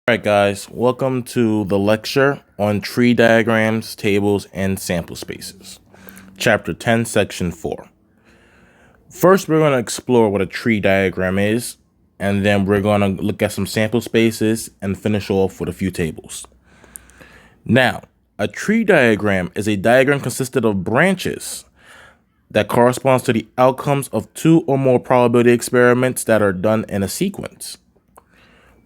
All right, guys, welcome to the lecture on tree diagrams, tables, and sample spaces. Chapter 10, Section 4. First, we're going to explore what a tree diagram is, and then we're going to look at some sample spaces and finish off with a few tables. Now, a tree diagram is a diagram consisted of branches that corresponds to the outcomes of two or more probability experiments that are done in a sequence.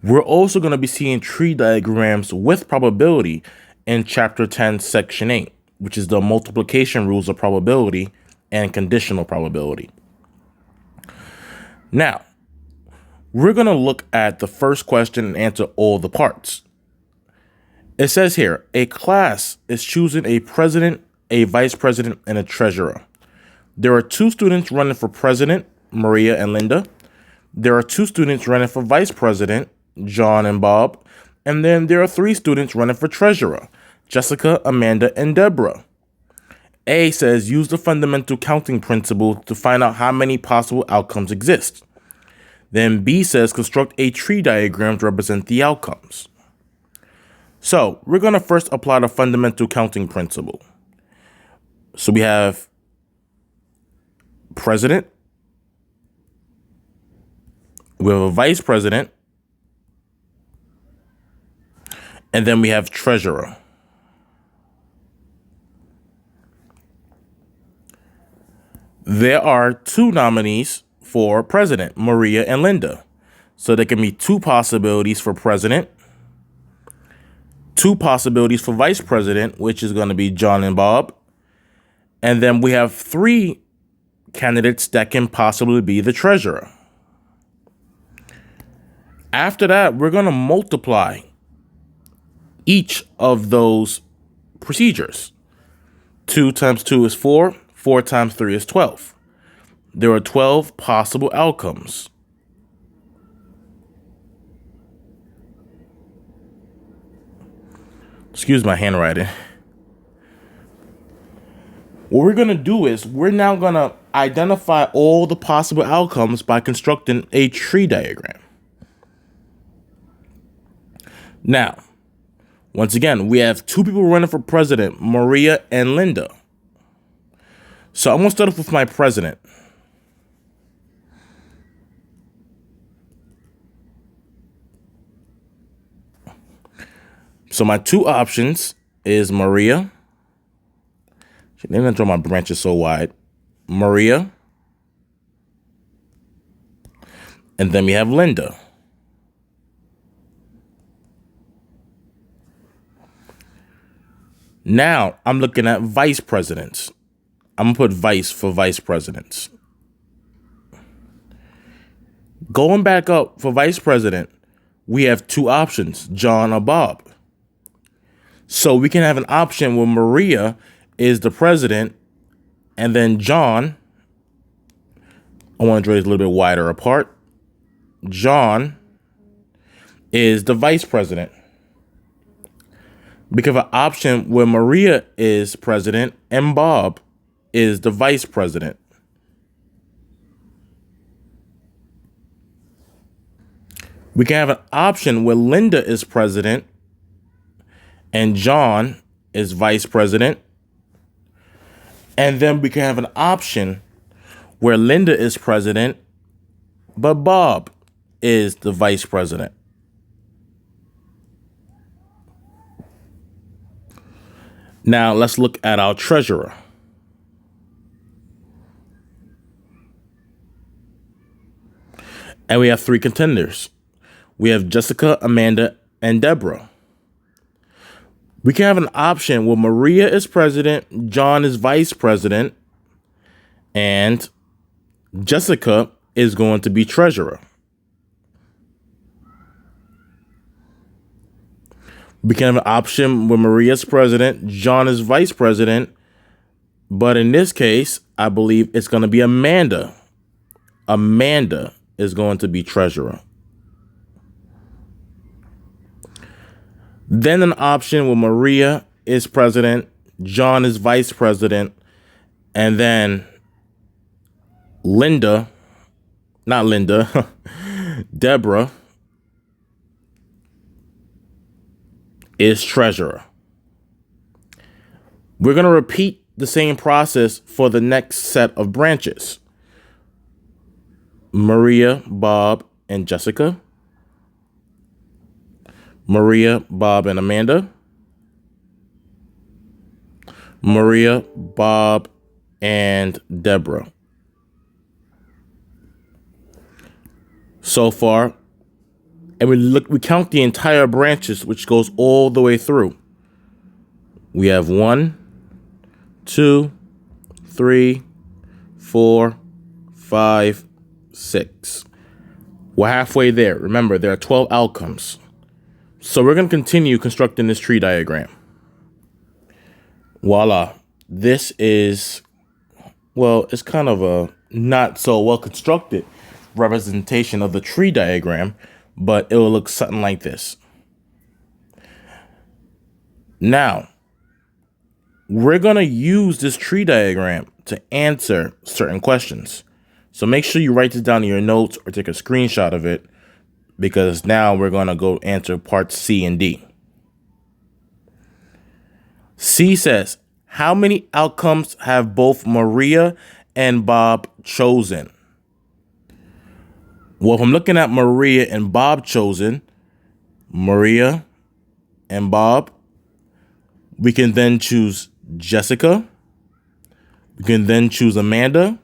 We're also going to be seeing tree diagrams with probability in Chapter 10, Section 8, which is the multiplication rules of probability and conditional probability. Now, we're going to look at the first question and answer all the parts. It says here, a class is choosing a president, a vice president, and a treasurer. There are two students running for president, Maria and Linda. There are two students running for vice president, John and Bob. And then there are three students running for treasurer, Jessica, Amanda, and Deborah. A says use the fundamental counting principle to find out how many possible outcomes exist. Then B says construct a tree diagram to represent the outcomes. So we're going to first apply the fundamental counting principle. So we have president, we have a vice president, and then we have treasurer. There are two nominees for president, Maria and Linda. So there can be two possibilities for president, two possibilities for vice president, which is going to be John and Bob. And then we have three candidates that can possibly be the treasurer. After that, we're going to multiply each of those procedures. 2 times 2 is 4. 4 times 3 is 12. There are 12 possible outcomes. Excuse my handwriting. What we're going to do is we're now going to identify all the possible outcomes by constructing a tree diagram. Now, once again, we have two people running for president, Maria and Linda. So I'm going to start off with my president. So my two options is Maria. Let me draw my branches so wide. Maria. And then we have Linda. Now I'm looking at vice presidents. I'm going to put vice for vice presidents. Going back up for vice president, we have two options, John or Bob. So we can have an option where Maria is the president and then John, I want to draw it a little bit wider apart. John is the vice president. We can have an option where Maria is president and Bob is the vice president. We can have an option where Linda is president and John is vice president. And then we can have an option where Linda is president, but Bob is the vice president. Now let's look at our treasurer. And we have three contenders. We have Jessica, Amanda, and Deborah. We can have an option where Maria is president, John is vice president, and Jessica is going to be treasurer. We can have an option where Maria is president, John is vice president, but in this case, I believe it's going to be Amanda. Amanda is going to be treasurer. Then an option where Maria is president, John is vice president, and then Deborah is treasurer. We're going to repeat the same process for the next set of branches. Maria, Bob, and Jessica. Maria, Bob, and Amanda. Maria, Bob, and Deborah. So far, and we count the entire branches, which goes all the way through. We have 1, 2, 3, 4, 5, 6. We're halfway there. Remember, there are 12 outcomes. So we're going to continue constructing this tree diagram. Voila. This is, well, it's kind of a not so well constructed representation of the tree diagram, but it will look something like this. Now, we're going to use this tree diagram to answer certain questions. So make sure you write this down in your notes or take a screenshot of it, because now we're going to go answer parts C and D. C says, how many outcomes have both Maria and Bob chosen? Well, if I'm looking at Maria and Bob chosen, Maria and Bob, we can then choose Jessica. We can then choose Amanda,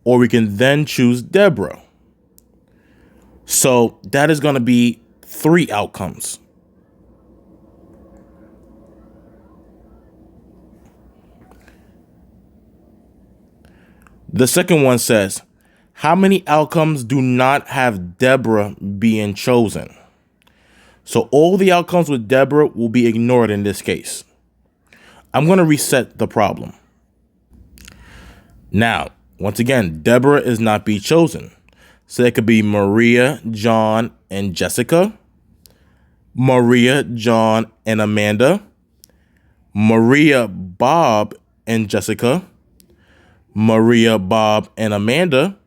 or we can then choose Deborah. So that is going to be 3 outcomes. The second one says, how many outcomes do not have Deborah being chosen? So all the outcomes with Deborah will be ignored in this case. I'm going to reset the problem. Now, once again, Deborah is not be chosen. So it could be Maria, John, and Jessica. Maria, John, and Amanda. Maria, Bob, and Jessica. Maria, Bob, and Amanda,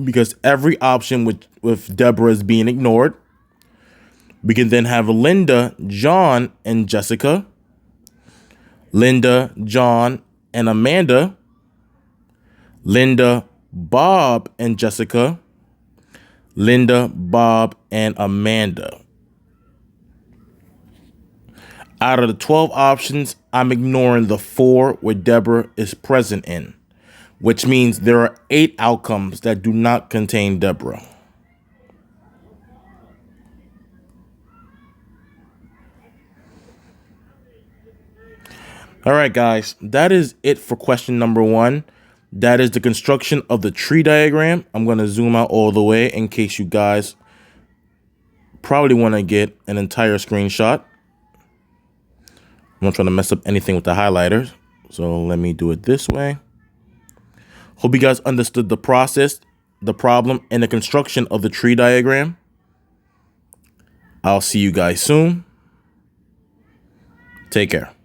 because every option with Deborah is being ignored. We can then have Linda, John, and Jessica. Linda, John, and Amanda. Linda, Bob, and Jessica. Linda, Bob, and Amanda. Out of the 12 options, I'm ignoring the 4 where Deborah is present in, which means there are 8 outcomes that do not contain Deborah. All right, guys, that is it for question number 1. That is the construction of the tree diagram. I'm going to zoom out all the way in case you guys probably want to get an entire screenshot. I'm not trying to mess up anything with the highlighters, so let me do it this way. Hope you guys understood the process, the problem, and the construction of the tree diagram. I'll see you guys soon. Take care.